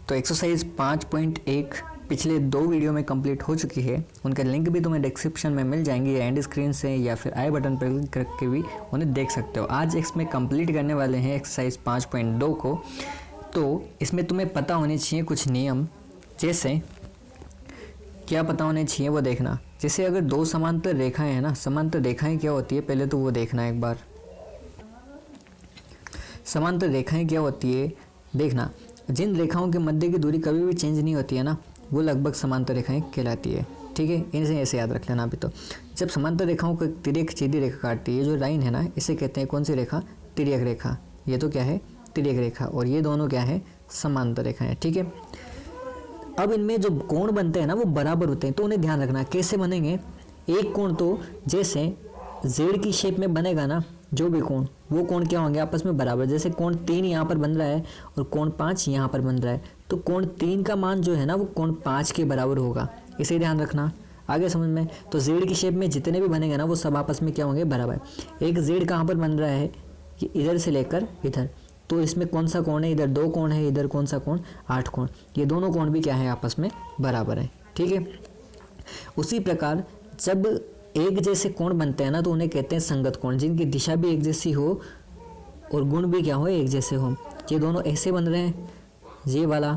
तो एक्सरसाइज 5.1 पिछले 2 वीडियो में कंप्लीट हो चुकी है। उनका लिंक भी तुम्हें डिस्क्रिप्शन में मिल जाएंगे, एंड स्क्रीन से या फिर आई बटन पर क्लिक करके भी उन्हें देख सकते हो। आज इसमें कंप्लीट करने वाले हैं एक्सरसाइज 5.2 को। तो इसमें तुम्हें पता होने चाहिए कुछ नियम, जैसे क्या पता होने चाहिए वो देखना। जैसे अगर 2 समांतर रेखाएं हैं ना, समांतर रेखाएं क्या होती है पहले तो वो देखना एक बार। समांतर रेखाएं क्या होती है देखना। जिन रेखाओं के मध्य की दूरी कभी भी चेंज नहीं होती है ना, वो लगभग समांतर रेखाएं कहलाती है। ठीक है, इनसे ऐसे याद रख लेना। अभी तो जब समांतर रेखाओं को तिर्यक सीधी रेखा काटती है, जो लाइन है ना, इसे कहते हैं कौन सी रेखा? तिर्यक रेखा। ये तो क्या है? तिर्यक रेखा। और ये दोनों क्या है? समांतर रेखाएं। ठीक है, अब इनमें जो कोण बनते हैं ना वो बराबर होते हैं, तो उन्हें ध्यान रखना। कैसे बनेंगे? एक कोण तो जैसे जेड की शेप में बनेगा ना, जो भी कोण, वो कोण क्या होंगे? आपस में बराबर। जैसे कोण 3 यहाँ पर बन रहा है और कोण 5 यहाँ पर बन रहा है, तो कोण 3 का मान जो है ना वो कोण 5 के बराबर होगा। इसे ध्यान रखना। आगे समझ में? तो जेड की शेप में जितने भी बनेंगे ना वो सब आपस में क्या होंगे? बराबर। एक जेड कहाँ पर बन रहा है? कि इधर से लेकर इधर, तो इसमें कौन सा कोण है? इधर 2 कोण है, इधर कौन सा कोण? 8 कोण। ये दोनों कोण भी क्या है? आपस में बराबर है। ठीक है, उसी प्रकार जब एक जैसे कोण बनते हैं ना तो उन्हें कहते हैं संगत कोण, जिनकी दिशा भी एक जैसी हो और गुण भी क्या हो? एक जैसे हो। ये दोनों ऐसे बन रहे हैं, ये वाला,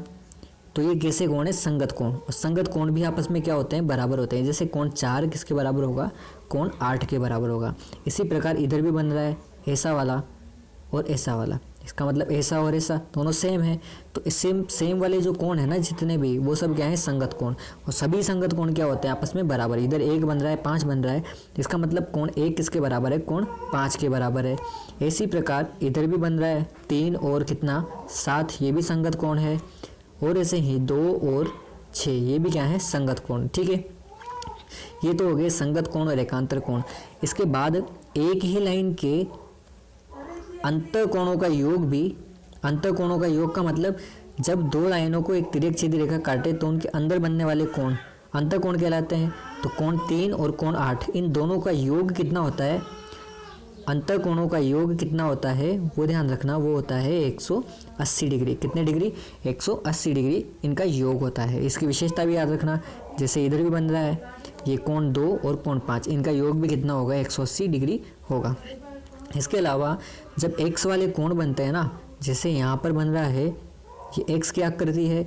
तो ये कैसे कोण है? संगत कोण। और संगत कोण भी आपस में क्या होते हैं? बराबर होते हैं। जैसे कोण 4 किसके बराबर होगा? कोण 8 के बराबर होगा। इसी प्रकार इधर भी बन रहा है, ऐसा वाला और ऐसा वाला। इसका मतलब ऐसा और ऐसा दोनों सेम है, तो इस सेम वाले जो कोण है ना जितने भी, वो सब क्या है? संगत कोण। और सभी संगत कोण क्या होते हैं? आपस में बराबर। इधर 1 बन रहा है, 5 बन रहा है, इसका मतलब कोण 1 किसके बराबर है? कोण 5 के बराबर है। इसी प्रकार इधर भी बन रहा है 3 और कितना? 7, ये भी संगत कोण है। और ऐसे ही 2 और 6, ये भी क्या है? संगत कोण। ठीक है, ये तो हो गए संगत कोण और एकांतर कोण। इसके बाद एक ही लाइन के अंतर कोणों का योग भी, अंतर कोणों का योग का मतलब जब 2 लाइनों को एक तिर्यक सीधी रेखा काटे तो उनके अंदर बनने वाले कोण अंतर कोण कहलाते हैं। तो कोण 3 और कोण 8, इन दोनों का योग कितना होता है? अंतर कोणों का योग कितना होता है वो ध्यान रखना, वो होता है 180 डिग्री। कितने डिग्री? 180 डिग्री इनका योग होता है। इसकी विशेषता भी याद रखना। जैसे इधर भी बन रहा है ये कोण 2 और कोण 5, इनका योग भी कितना होगा? 180 डिग्री होगा। इसके अलावा जब x वाले कोण बनते हैं ना, जैसे यहाँ पर बन रहा है ये x की आकृति है,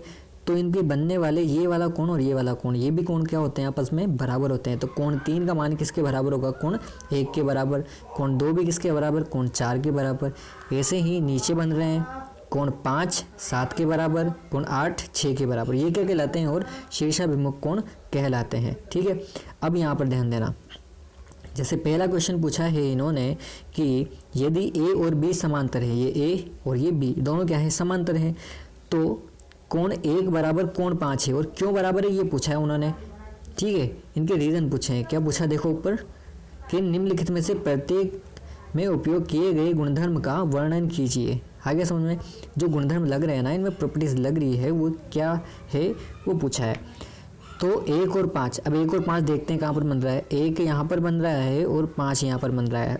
तो इनके बनने वाले ये वाला कोण और ये वाला कोण, ये भी कोण क्या होते हैं? आपस में बराबर होते हैं। तो कोण 3 का मान किसके बराबर होगा? कोण 1 के बराबर। कोण 2 भी किसके बराबर? कोण 4 के बराबर। ऐसे ही नीचे बन रहे हैं कोण 5 7 के बराबर, कोण 8 6 के बराबर। ये क्या कहलाते हैं? और शीर्षाभिमुख कोण कहलाते हैं। ठीक है, अब यहाँ पर ध्यान देना। जैसे पहला क्वेश्चन पूछा है इन्होंने कि यदि ए और बी समांतर है, ये ए और ये बी दोनों क्या है? समांतर हैं, तो कोण 1 बराबर कोण 5 है। और क्यों बराबर है ये पूछा है उन्होंने। ठीक है, इनके रीजन पूछे हैं। क्या पूछा? देखो ऊपर कि निम्नलिखित में से प्रत्येक में उपयोग किए गए गुणधर्म का वर्णन कीजिए। आगे समझ में जो गुणधर्म लग रहे हैं ना, इनमें प्रॉपर्टीज लग रही है, वो क्या है वो पूछा है। तो 1 और 5, अब 1 और 5 देखते हैं कहाँ पर बन रहा है। 1 यहाँ पर बन रहा है और 5 यहाँ पर बन रहा है।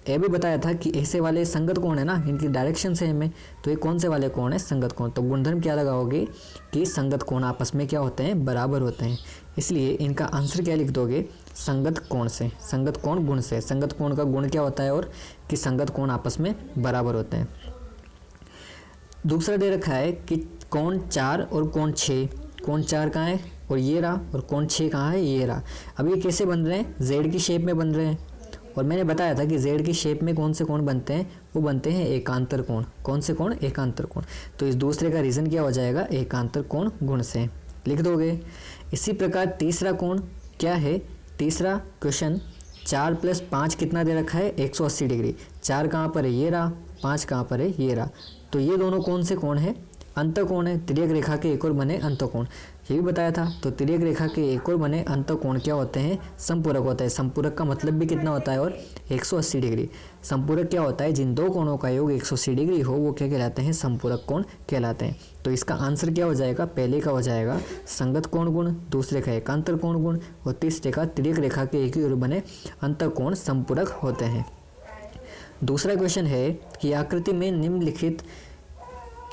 ये भी बताया था कि ऐसे वाले संगत कोण है ना, इनकी डायरेक्शन से हमें, तो ये कौन से वाले कोण है? संगत कोण। तो गुणधर्म क्या लगाओगे कि संगत कोण आपस में क्या होते हैं? बराबर होते हैं। इसलिए इनका आंसर क्या लिख दोगे? संगत कोण से। संगत कोण गुण से। संगत कोण का गुण क्या होता है? और कि संगत कोण आपस में बराबर होते हैं। दूसरा दे रखा है कि कोण 4 और कोण 6, कोण 4 कहाँ है? और ये रहा। और कोण 6 कहाँ है? ये रहा। अब ये कैसे बन रहे हैं? जेड की शेप में बन रहे हैं। और मैंने बताया था कि जेड की शेप में कौन से कोण बनते हैं? वो बनते हैं एकांतर कोण। कौन से कोण? एकांतर कोण। तो इस दूसरे का रीजन क्या हो जाएगा? एकांतर कोण गुण से लिख दोगे। इसी प्रकार तीसरा कोण क्या है? तीसरा क्वेश्चन 4 + 5 कितना दे रखा है? 180 डिग्री। 4 कहाँ पर है? ये रहा। 5 कहाँ पर है? ये रहा। तो ये दोनों कौन से कोण है? अंतःकोण है। तिर्यक रेखा के एक और बने अंतःकोण, ये भी बताया था। तो तिर्यक रेखा के एक और बने अंतःकोण क्या होते हैं? संपूरक होता है। संपूरक का मतलब भी कितना होता है? और 180 डिग्री। संपूरक क्या होता है? जिन 2 कोणों का योग 180 डिग्री हो वो क्या कहलाते हैं? संपूरक कोण कहलाते हैं। तो इसका आंसर क्या हो जाएगा? पहले का हो जाएगा संगत कोण गुण, दूसरे का एकांतर कोण गुण, और तीसरे का तिर्यक रेखा के एक ही ओर बने अंतःकोण संपूरक होते हैं। दूसरा क्वेश्चन है कि आकृति में निम्नलिखित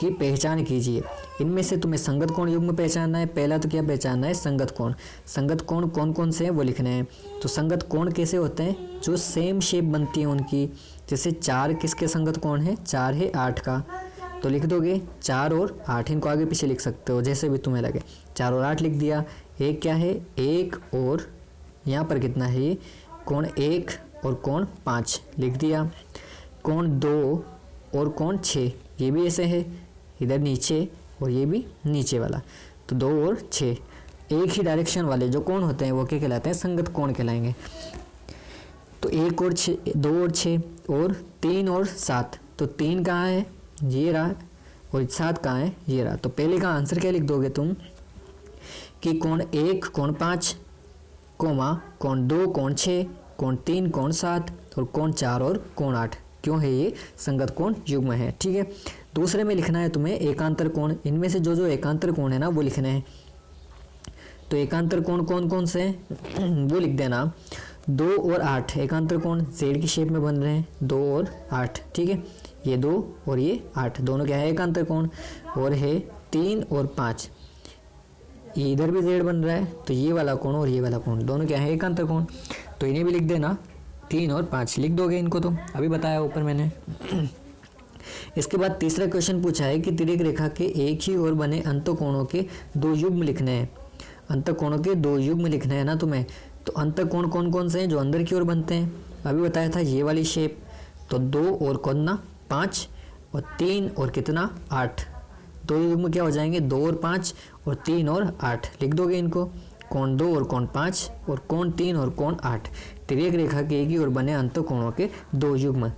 की पहचान कीजिए। इनमें से तुम्हें संगत कोण युग्म पहचानना है। पहला तो क्या पहचानना है? संगत कोण। संगत कोण कौन कौन से हैं वो लिखने हैं। तो संगत कोण कैसे होते हैं? जो सेम शेप बनती है उनकी। जैसे 4 किसके संगत कोण है? 4 है 8 का, तो लिख दोगे 4 और 8, इनको आगे पीछे लिख सकते हो जैसे भी तुम्हें लगे। 4 और 8 लिख दिया। एक क्या है? 1 और यहाँ पर कितना है ये? कोण 1 और कोण 5 लिख दिया। कोण 2 और कोण 6 ये भी ऐसे है, इधर नीचे और ये भी नीचे वाला, तो 2 और 6 एक ही डायरेक्शन वाले जो कोण होते हैं वो क्या कहलाते हैं? संगत कोण कहलाएंगे। तो 1 और 6, 2 और 6 और 3 और 7, तो 3 कहाँ है? ये रहा, और 7 कहाँ है? ये रहा। तो पहले का आंसर क्या लिख दोगे तुम कि कोण 1 कोण 5, कोमा कोण 2 कोण 6, कोण 3 कोण 7 और कोण 4 और कोण 8। क्यों है ये? संगत कोण युग्म है। ठीक है, दूसरे में लिखना है तुम्हें एकांतर कोण। इनमें से जो जो एकांतर कोण है ना वो लिखने हैं। तो एकांतर कोण कौन कौन से हैं वो लिख देना। 2 और 8 एकांतर कोण जेड की शेप में बन रहे हैं, 2 और 8। ठीक है, ये 2 और ये 8 दोनों क्या है? एकांतर कोण। और है 3 और 5, ये इधर भी जेड बन रहा है, तो ये वाला कोण और ये वाला कोण दोनों क्या है? एकांतर कोण। तो इन्हें भी लिख देना, 3 और 5 लिख दोगे इनको, तो अभी बताया ऊपर मैंने। इसके बाद तीसरा क्वेश्चन पूछा है कि तिर्यक रेखा के एक ही ओर बने अंतःकोणों के 2 युग्म लिखने हैं। अंतःकोणों के 2 युग्म लिखने हैं ना तुम्हें। तो अंतःकोण कौन कौन से हैं जो अंदर की ओर बनते हैं? अभी बताया था ये वाली शेप। तो 2 और कितना? 5 और 3 और कितना? 8। 2 युग्म क्या हो जाएंगे? 2 और 5 और 3 और 8 लिख दोगे इनको। कोण 2 और कोण 5 और कोण 3 और कोण 8, तिर्यक रेखा के एक ही ओर बने अंतःकोणों के 2 युग्म।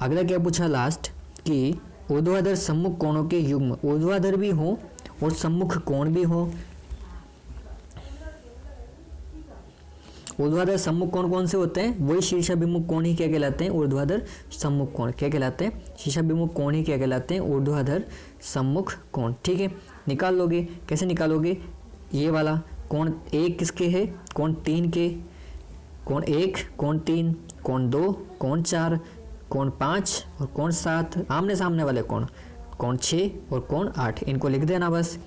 अगला क्या पूछा लास्ट कि ऊर्ध्वाधर सम्मुख कोणों के युग्म। ऊर्ध्वाधर भी हो और सम्मुख कोण भी हो। ऊर्ध्वाधर सम्मुख कोण कौन से होते हैं? वही शीर्षाभिमुख कोण ही क्या कहलाते हैं? ऊर्ध्वाधर सम्मुख कोण। क्या कहलाते हैं? शीर्षाभिमुख कोण ही क्या कहलाते हैं? ऊर्ध्वाधर सम्मुख कोण। ठीक है, निकाल लोगे। कैसे निकालोगे? ये वाला कोण 1 किसके है? कोण 3 के। कोण 1 कोण 3 कोण 2 कोण 4 कोण 5 और कोण 7 आमने सामने वाले कोण, कोण 6 और कोण 8 इनको लिख देना बस।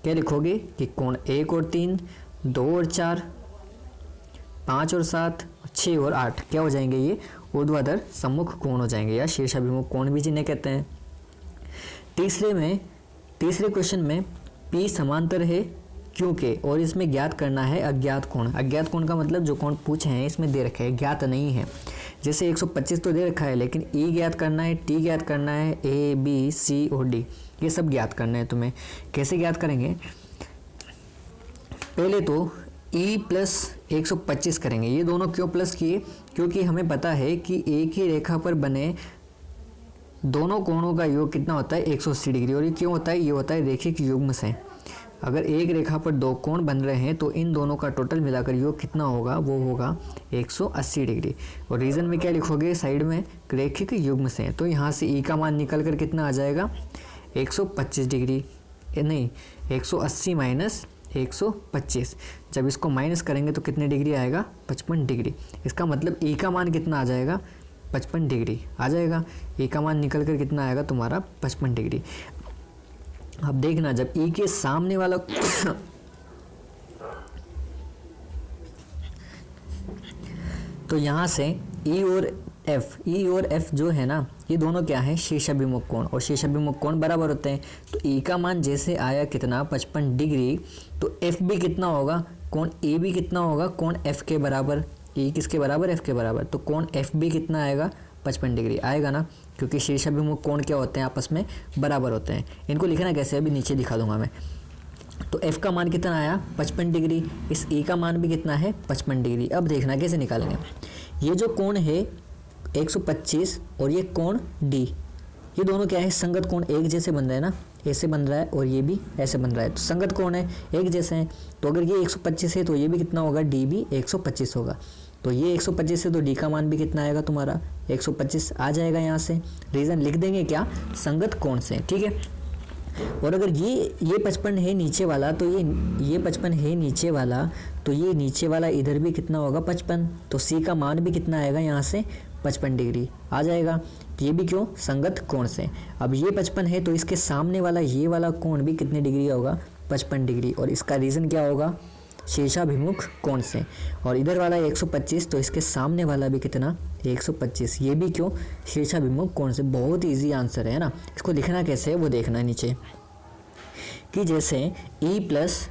क्या लिखोगे कि कोण 1 और 3 2 और 4 5 और 7 6 और 8 क्या हो जाएंगे? ये ऊर्ध्वाधर सम्मुख कोण हो जाएंगे या शीर्षाभिमुख कोण भी जिन्हें कहते हैं। तीसरे क्वेश्चन में P समांतर है क्योंकि, और इसमें ज्ञात करना है अज्ञात कोण। अज्ञात कोण का मतलब जो कोण पूछे हैं इसमें दे रखे हैं, ज्ञात नहीं है। जैसे 125 तो दे रखा है, लेकिन E ज्ञात करना है, T ज्ञात करना है, A B C और D ये सब ज्ञात करना है तुम्हें। कैसे ज्ञात करेंगे? पहले तो E प्लस 125 करेंगे। ये दोनों क्यों प्लस किए? क्योंकि हमें पता है कि एक ही रेखा पर बने दोनों कोणों का योग कितना होता है? 180 डिग्री। और ये क्यों होता है? ये होता है रैखिक युग्म से। अगर एक रेखा पर 2 कोण बन रहे हैं तो इन दोनों का टोटल मिलाकर योग कितना होगा? वो होगा 180 डिग्री। और रीजन में क्या लिखोगे? साइड में रैखिक युग्म से। तो यहाँ से E का मान निकल कर कितना आ जाएगा? 125 डिग्री, नहीं 180 माइनस 125। जब इसको माइनस करेंगे तो कितने डिग्री आएगा? 55 डिग्री। इसका मतलब E का मान कितना आ जाएगा? 55 डिग्री आ जाएगा। E का मान निकल कर कितना आएगा तुम्हारा? 55 डिग्री। अब देखना जब E के सामने वाला तो यहाँ से E और F जो है ना, ये दोनों क्या है? शीर्षाभिमुख कोण। और शीर्षाभिमुख कोण बराबर होते हैं। तो E का मान जैसे आया कितना? 55 डिग्री। तो F भी कितना होगा? कोण A भी कितना होगा? कोण F के बराबर। E किसके बराबर? F के बराबर। तो कोण F भी कितना आएगा? 55 डिग्री आएगा ना, क्योंकि शीर्षाभिमुख कोण क्या होते हैं? आपस में बराबर होते हैं। इनको लिखना कैसे अभी नीचे दिखा दूंगा मैं। तो F का मान कितना आया? 55 डिग्री। इस E का मान भी कितना है? 55 डिग्री। अब देखना कैसे निकालेंगे। ये जो कोण है 125 और ये कोण D, ये दोनों क्या है? संगत कोण एक जैसे बन रहे हैं ना, ऐसे बन रहा है और ये भी ऐसे बन रहा है। तो संगत कोण है, एक जैसे हैं। तो अगर ये 125 है तो ये भी कितना होगा? D भी 125 होगा। तो ये 125 है तो D का मान भी कितना आएगा तुम्हारा? 125 आ जाएगा। यहाँ से रीज़न लिख देंगे क्या? संगत कोण से। ठीक है, और अगर ये 55 है नीचे वाला, तो ये 55 है नीचे वाला, तो ये नीचे वाला इधर भी कितना होगा? 55। तो C का मान भी कितना आएगा यहाँ से? 55 डिग्री आ जाएगा। तो ये भी क्यों, संगत कोण से। अब ये 55 है तो इसके सामने वाला ये वाला कोण भी कितने डिग्री होगा, 55 डिग्री। और इसका रीज़न क्या होगा, शीर्षाभिमुख कोण से। और इधर वाला 125 तो इसके सामने वाला भी कितना, 125। ये भी क्यों, शीर्षाभिमुख कोण से। बहुत ईजी आंसर है ना। इसको लिखना कैसे है वो देखना नीचे, कि जैसे E प्लस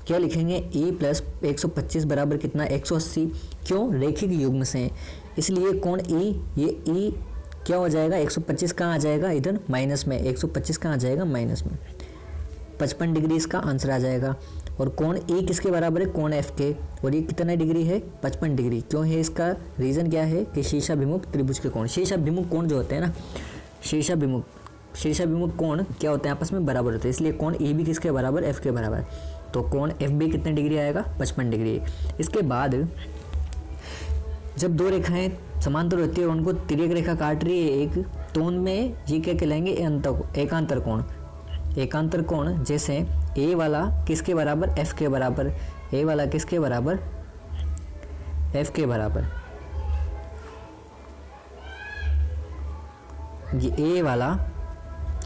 क्या लिखेंगे, E प्लस 125 बराबर कितना, 180। क्यों, रेखिक युग्म से, इसलिए कोण E, ये E क्या हो जाएगा, 125 कहाँ आ जाएगा, इधर माइनस में, 125 कहाँ आ जाएगा, माइनस में, 55 डिग्री इसका आंसर आ जाएगा। और कोण E किसके बराबर है, कोण F के। और ये कितना डिग्री है, 55 डिग्री। क्यों है, इसका रीज़न क्या है कि शीर्षाभिमुख त्रिभुज के कोण, शीर्षाभिमुख कोण जो होते हैं ना, शीर्षाभिमुख कोण क्या होते हैं, आपस में बराबर होते हैं, इसलिए कोण E भी किसके बराबर, F के बराबर। तो कोण F भी कितने डिग्री आएगा, 55 डिग्री। इसके बाद जब दो रेखाएं समांतर होती है और उनको तिर्यक रेखा काट रही है एक, तो उनमें ये क्या कहलाएंगे, एकांतर कोण। एकांतर कोण जैसे A वाला किसके बराबर, F के बराबर, A वाला किसके बराबर, F के बराबर। ये A वाला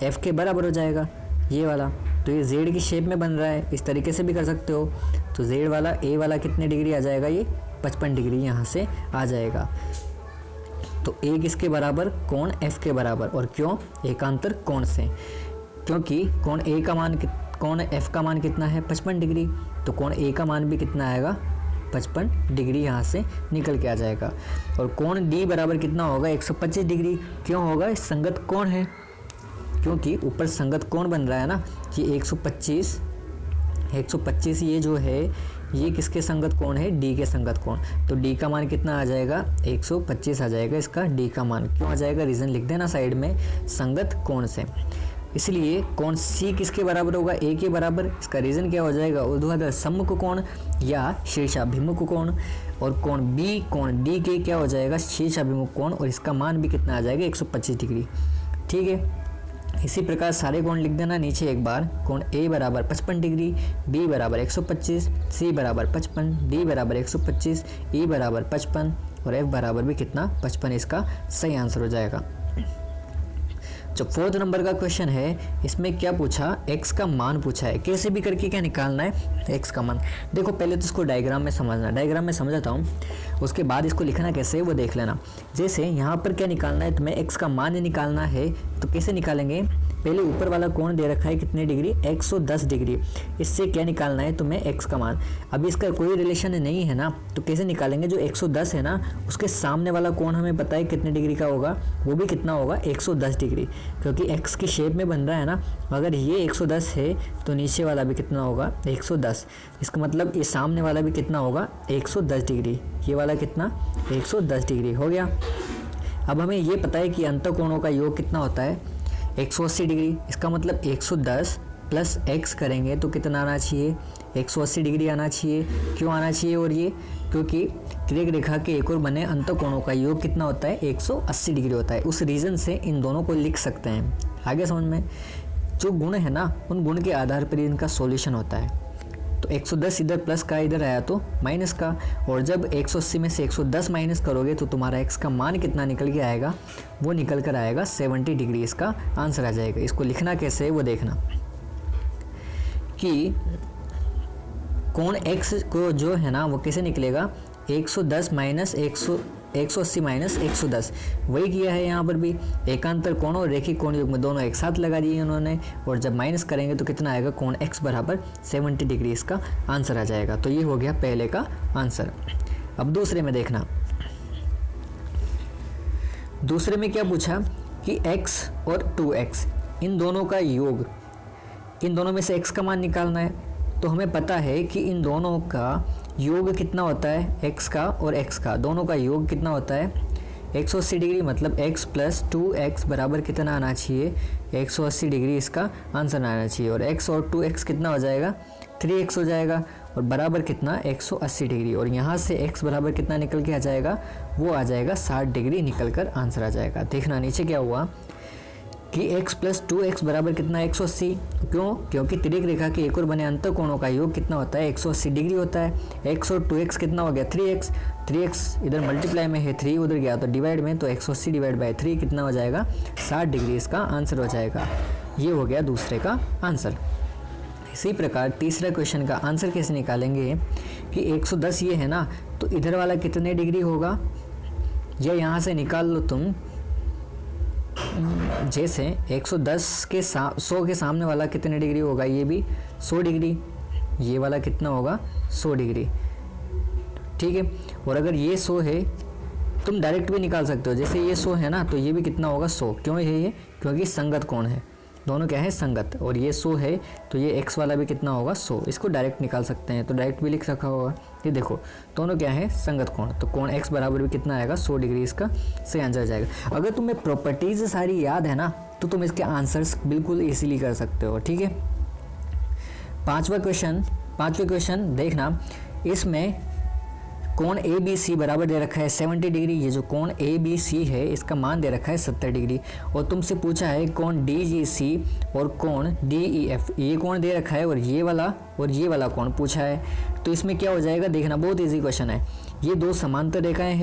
F के बराबर हो जाएगा, ये वाला। तो ये Z की शेप में बन रहा है, इस तरीके से भी कर सकते हो। तो Z वाला A वाला कितने डिग्री आ जाएगा, ये 55 डिग्री यहाँ से आ जाएगा। तो A किसके बराबर, कोण F के बराबर। और क्यों, एकांतर कोण से, क्योंकि कोण A का मान, कोण F का मान कितना है, 55 डिग्री। तो कोण A का मान भी कितना आएगा, 55 डिग्री यहाँ से निकल के आ जाएगा। और कोण D बराबर कितना होगा, 125 डिग्री। क्यों होगा, संगत कोण है, क्योंकि ऊपर संगत कोण बन रहा है ना। ये 125 ये जो है ये किसके संगत कोण है, D के संगत कोण। तो D का मान कितना आ जाएगा, 125 आ जाएगा इसका D का मान। क्यों आ जाएगा, रीज़न लिख देना साइड में, संगत कोण से। इसलिए कोण C किसके बराबर होगा, A के बराबर। इसका रीज़न क्या हो जाएगा, ऊर्ध्वाधर सम्मुख कोण या शीर्षाभिमुख कोण। और कोण D के क्या हो जाएगा, शीर्षाभिमुख कोण। और इसका मान भी कितना आ जाएगा, 125 डिग्री। ठीक है, इसी प्रकार सारे कोण लिख देना नीचे एक बार। कोण A बराबर 55 डिग्री, B बराबर 125, C बराबर 55, D बराबर 125, E बराबर 55 और F बराबर भी कितना, 55। इसका सही आंसर हो जाएगा। जो 4th नंबर का क्वेश्चन है, इसमें क्या पूछा, x का मान पूछा है। कैसे भी करके क्या निकालना है, x का मान। देखो पहले तो इसको डायग्राम में समझना, डायग्राम में समझाता हूँ, उसके बाद इसको लिखना कैसे है वो देख लेना। जैसे यहाँ पर क्या निकालना है, तुम्हें x का मान निकालना है। तो कैसे निकालेंगे, पहले ऊपर वाला कोण दे रखा है कितने डिग्री, 110 डिग्री। इससे क्या निकालना है तुम्हें, x का मान। अभी इसका कोई रिलेशन नहीं है ना, तो कैसे निकालेंगे, जो 110 है ना उसके सामने वाला कोण हमें पता है कितने डिग्री का होगा, वो भी कितना होगा, 110 डिग्री। क्योंकि x की शेप में बन रहा है ना, अगर ये 110 है तो नीचे वाला भी कितना होगा, 110। इसका मतलब ये सामने वाला भी कितना होगा, 110 डिग्री। ये वाला कितना, 110 डिग्री हो गया। अब हमें ये पता है कि अंतःकोणों का योग कितना होता है, 180 डिग्री। इसका मतलब 110 प्लस x करेंगे तो कितना आना चाहिए, 180 डिग्री आना चाहिए। क्यों आना चाहिए, और ये क्योंकि तिर्यक रेखा के एक और बने अंतःकोणों का योग कितना होता है, 180 डिग्री होता है। उस रीज़न से इन दोनों को लिख सकते हैं। आगे समझ में, जो गुण है ना उन गुण के आधार पर इनका सॉल्यूशन होता है। तो 110 इधर प्लस का, इधर आया तो माइनस का। और जब 180 में से 110 माइनस करोगे तो तुम्हारा x का मान कितना निकल के आएगा, वो निकल कर आएगा 70 डिग्री। इसका आंसर आ जाएगा। इसको लिखना कैसे है वो देखना, कि कोण x को जो है ना वो कैसे निकलेगा, 110 माइनस 180 माइनस 110। वही किया है यहाँ पर भी, एकांतर कोण और रेखिक कोण युग्म दोनों एक साथ लगा दिए उन्होंने। और जब माइनस करेंगे तो कितना आएगा, कोण x बराबर 70 डिग्री। इसका आंसर आ जाएगा। तो ये हो गया पहले का आंसर। अब दूसरे में देखना, दूसरे में क्या पूछा कि x और 2x इन दोनों का योग, इन दोनों में से x का मान निकालना है। तो हमें पता है कि इन दोनों का योग कितना होता है, x का और x का दोनों का योग कितना होता है, 180 डिग्री। मतलब x प्लस 2x बराबर कितना आना चाहिए, 180 डिग्री। इसका आंसर आना चाहिए। और x और 2x कितना हो जाएगा, 3x हो जाएगा। और बराबर कितना, 180 डिग्री। और यहाँ से x बराबर कितना निकल के आ जाएगा, वो आ जाएगा 60 डिग्री निकल कर आंसर आ जाएगा। देखना नीचे क्या हुआ कि x प्लस 2x बराबर कितना 180। क्यों? क्योंकि तिर्यक रेखा के एक और बने अंत कोणों का योग कितना होता है 180 डिग्री होता है। x और 2x कितना हो गया 3x, 3x इधर मल्टीप्लाई में है 3 उधर गया तो डिवाइड में, तो 180 डिवाइड बाई 3 कितना हो जाएगा 60 डिग्री इसका आंसर हो जाएगा। ये हो गया दूसरे का आंसर। इसी प्रकार तीसरे क्वेश्चन का आंसर कैसे निकालेंगे कि 110 ये है ना, तो इधर वाला कितने डिग्री होगा, या यहाँ से निकाल लो तुम। जैसे 110 के 100 के सामने वाला कितने डिग्री होगा, ये भी 100 डिग्री, ये वाला कितना होगा 100 डिग्री, ठीक है। और अगर ये 100 है तुम डायरेक्ट भी निकाल सकते हो, जैसे ये 100 है ना तो ये भी कितना होगा 100। क्यों है ये? क्योंकि संगत कोण है, दोनों क्या है संगत। और ये 100 है तो ये x वाला भी कितना होगा 100, इसको डायरेक्ट निकाल सकते हैं तो डायरेक्ट भी लिख रखा होगा। ये देखो दोनों क्या है संगत कोण, तो कोण x बराबर भी कितना आएगा 100 डिग्री, इसका सही आंसर आ जाएगा। अगर तुम्हें प्रॉपर्टीज सारी याद है ना तो तुम इसके आंसर्स बिल्कुल इजीली कर सकते हो, ठीक है। पांचवा क्वेश्चन देखना, इसमें कोण ए बी सी बराबर दे रखा है 70 डिग्री। ये जो कोण ए बी सी है इसका मान दे रखा है 70 डिग्री, और तुमसे पूछा है कोण डी जी सी और कोण डी ई एफ, ये कोण दे रखा है और ये वाला कोण पूछा है। तो इसमें क्या हो जाएगा देखना, बहुत इजी क्वेश्चन है। ये दो समांतर रेखाएं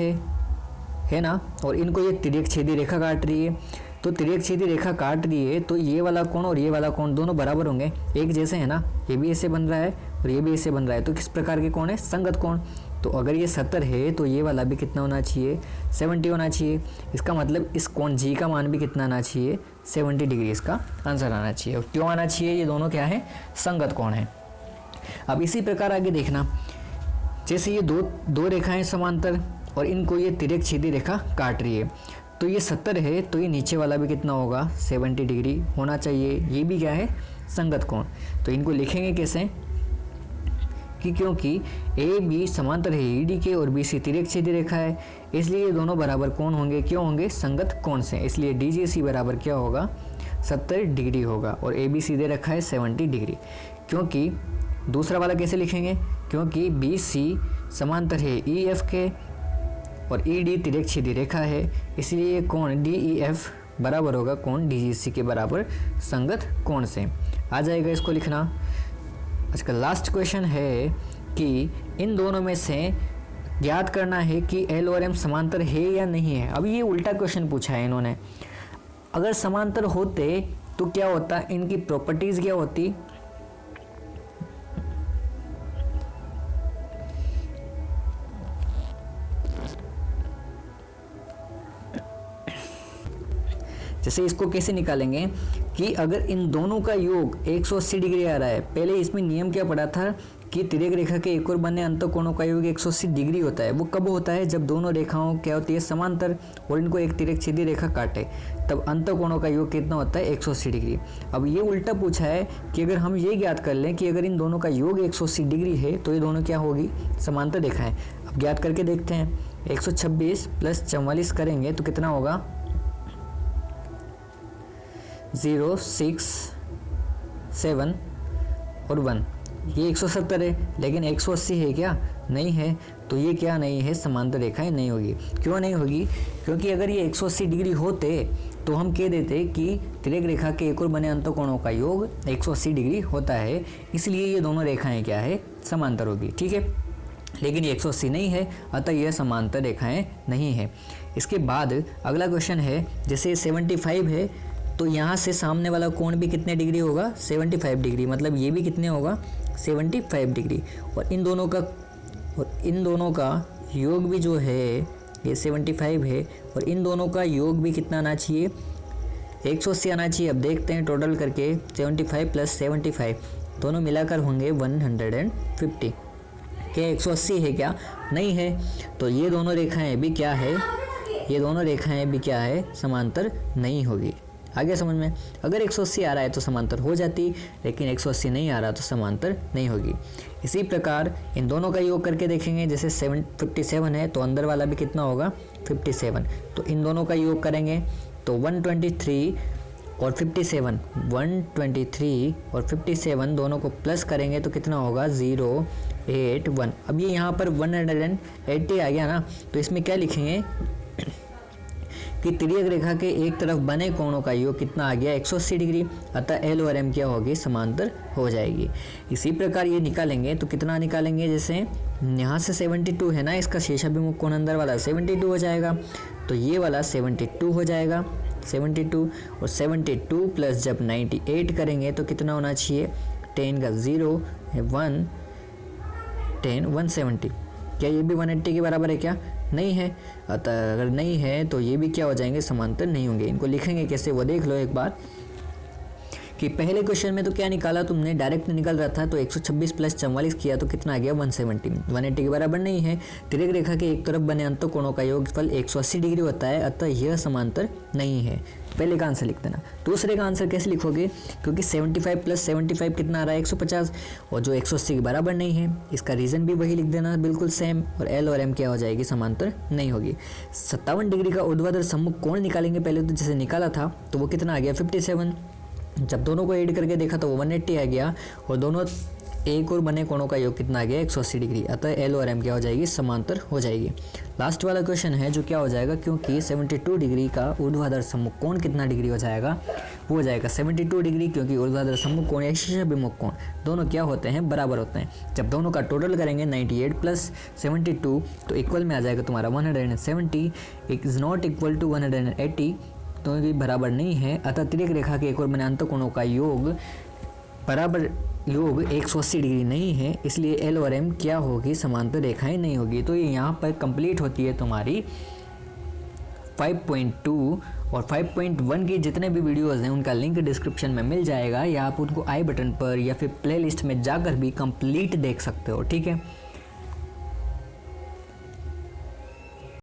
है ना, और इनको ये तिर्यक छेदी रेखा काट रही है। तो तिर्यक छेदी रेखा काट रही है तो ये वाला कोण और ये वाला कोण दोनों बराबर होंगे, एक जैसे है ना, ये भी ऐसे बन रहा है और ये भी ऐसे बन रहा है। तो किस प्रकार के कोण है? संगत कोण। तो अगर ये 70 है तो ये वाला भी कितना होना चाहिए 70 होना चाहिए। इसका मतलब इस कोण जी का मान भी कितना आना चाहिए 70 डिग्री, इसका आंसर आना चाहिए। और क्यों आना चाहिए? ये दोनों क्या है संगत कोण है। अब इसी प्रकार आगे देखना, जैसे ये दो रेखाएं समांतर और इनको ये तिर्यक छेदी रेखा काट रही है, तो ये 70 है तो ये नीचे वाला भी कितना होगा 70 डिग्री होना चाहिए। ये भी क्या है संगत कोण। तो इनको लिखेंगे कैसे कि क्योंकि ए बी समांतर है ई डी के और बी सी तिर्यक छेदी रेखा है, इसलिए ये दोनों बराबर कोण होंगे। क्यों होंगे? संगत कोण से। इसलिए डी जी सी बराबर क्या होगा 70 डिग्री होगा, और ए बी सी दे रखा है 70 डिग्री। क्योंकि दूसरा वाला कैसे लिखेंगे? क्योंकि बी सी समांतर है ई एफ के और ई डी तिर्यक छेदी रेखा है, इसलिए कोण डी ई एफ बराबर होगा कोण डी जी सी के बराबर संगत कोण से। आ जाएगा इसको लिखना। आज का लास्ट क्वेश्चन है कि इन दोनों में से ज्ञात करना है कि एल और एम समांतर है या नहीं है। अब ये उल्टा क्वेश्चन पूछा है इन्होंने। अगर समांतर होते तो क्या होता, इनकी प्रॉपर्टीज क्या होती? जैसे इसको कैसे निकालेंगे कि अगर इन दोनों का योग 180 डिग्री आ रहा है, पहले इसमें नियम क्या पड़ा था कि तिर्यक रेखा के एक और बने अंतःकोणों का योग 180 डिग्री होता है। वो कब होता है? जब दोनों रेखाओं क्या होती है समांतर और इनको एक तिर्यक छेदी रेखा काटे, तब अंतःकोणों का योग कितना होता है 180 डिग्री। अब ये उल्टा पूछा है कि अगर हम ये ज्ञात कर लें कि अगर इन दोनों का योग 180 डिग्री है तो ये दोनों क्या होगी समांतर रेखाएं। अब ज्ञात करके देखते हैं, 126 + 44 करेंगे तो कितना होगा 0, 6, 7 और 1। ये 170 है लेकिन 180 है क्या? नहीं है। तो ये क्या नहीं है समांतर रेखाएं नहीं होगी। क्यों नहीं होगी? क्योंकि अगर ये 180 डिग्री होते तो हम कह देते कि तिर्यक रेखा के एक और बने अंतःकोणों का योग 180 डिग्री होता है, इसलिए ये दोनों रेखाएं क्या है समांतर होगी, ठीक है। लेकिन ये 180 नहीं है, अतः यह समांतर रेखाएं नहीं है। इसके बाद अगला क्वेश्चन है, जैसे 75 है तो यहाँ से सामने वाला कोण भी कितने डिग्री होगा 75 डिग्री, मतलब ये भी कितने होगा 75 डिग्री। और इन दोनों का योग भी जो है ये 75 है, और इन दोनों का योग भी कितना आना चाहिए 180 आना चाहिए। अब देखते हैं टोटल करके 75 + 75 दोनों मिलाकर होंगे 150। क्या 180 है क्या? नहीं है। तो ये दोनों रेखाएं भी क्या है समांतर नहीं होगी। आगे समझ में? अगर 180 आ रहा है तो समांतर हो जाती, लेकिन 180 नहीं आ रहा तो समांतर नहीं होगी। इसी प्रकार इन दोनों का योग करके देखेंगे, जैसे 57 है तो अंदर वाला भी कितना होगा 57। तो इन दोनों का योग करेंगे तो 123 और 57, 123 और 57 दोनों को प्लस करेंगे तो कितना होगा 081। अब ये यहाँ पर 180 आ गया ना, तो इसमें क्या लिखेंगे कि तिर्यक रेखा के एक तरफ बने कोणों का योग कितना आ गया 180 डिग्री, अतः एल और एम क्या होगी समांतर हो जाएगी। इसी प्रकार ये निकालेंगे तो कितना निकालेंगे, जैसे यहाँ से 72 है ना, इसका शेषाभिमुख कोण अंदर वाला 72 हो जाएगा, तो ये वाला 72 हो जाएगा 72, और 72 प्लस जब 98 करेंगे तो कितना होना चाहिए, 10 का 0 है 1, 10 170। क्या ये भी 180 के बराबर है क्या, नहीं है, अतः अगर नहीं है तो ये भी क्या हो जाएंगे, समांतर नहीं होंगे। इनको लिखेंगे कैसे वो देख लो एक बार, कि पहले क्वेश्चन में तो क्या निकाला तुमने, डायरेक्ट निकल रहा था, तो 126 प्लस 44 किया तो कितना आ गया 170, 180 के बराबर नहीं है। तिर्यक रेखा के एक तरफ बने अंत कोणों का योगफल 180 डिग्री होता है, अतः यह समांतर नहीं है। पहले का आंसर लिख देना। दूसरे का आंसर कैसे लिखोगे, क्योंकि 75 प्लस 75 कितना आ रहा है 150, और जो 180 के बराबर नहीं है, इसका रीज़न भी वही लिख देना बिल्कुल सेम, और एल और एम क्या हो जाएगी, समांतर नहीं होगी। 57 डिग्री का ऊर्ध्वाधर सम्मुख कोण निकालेंगे, पहले तो जैसे निकाला था तो वो कितना आ गया 57, जब दोनों को ऐड करके देखा तो वो 180 आ गया, और दोनों एक और बने कोणों का योग कितना आ गया 180 डिग्री, अतः एल और एम क्या हो जाएगी, समांतर हो जाएगी। लास्ट वाला क्वेश्चन है जो क्या हो जाएगा, क्योंकि 72 डिग्री का ऊर्ध्वाधर सम्मुख कोण कितना डिग्री हो जाएगा, वो हो जाएगा 72 डिग्री, क्योंकि ऊर्ध्वाधर सम्मुख कोण या शीर्षाभिमुख कोण दोनों क्या होते हैं, बराबर होते हैं। जब दोनों का टोटल करेंगे 98 प्लस 72 तो इक्वल में आ जाएगा तुम्हारा 170, इज नॉट इक्वल टू 180, तो ये बराबर नहीं है, अतः तिर्यक रेखा के एक और बने अंत कोणों का योग बराबर योग 180 डिग्री नहीं है, इसलिए एल और एम क्या होगी, समांतर रेखाएं नहीं होगी। तो ये यहाँ पर कंप्लीट होती है तुम्हारी 5.2 और 5.1 की जितने भी वीडियोस हैं उनका लिंक डिस्क्रिप्शन में मिल जाएगा, या आप उनको आई बटन पर या फिर प्लेलिस्ट में जाकर भी कंप्लीट देख सकते हो, ठीक है।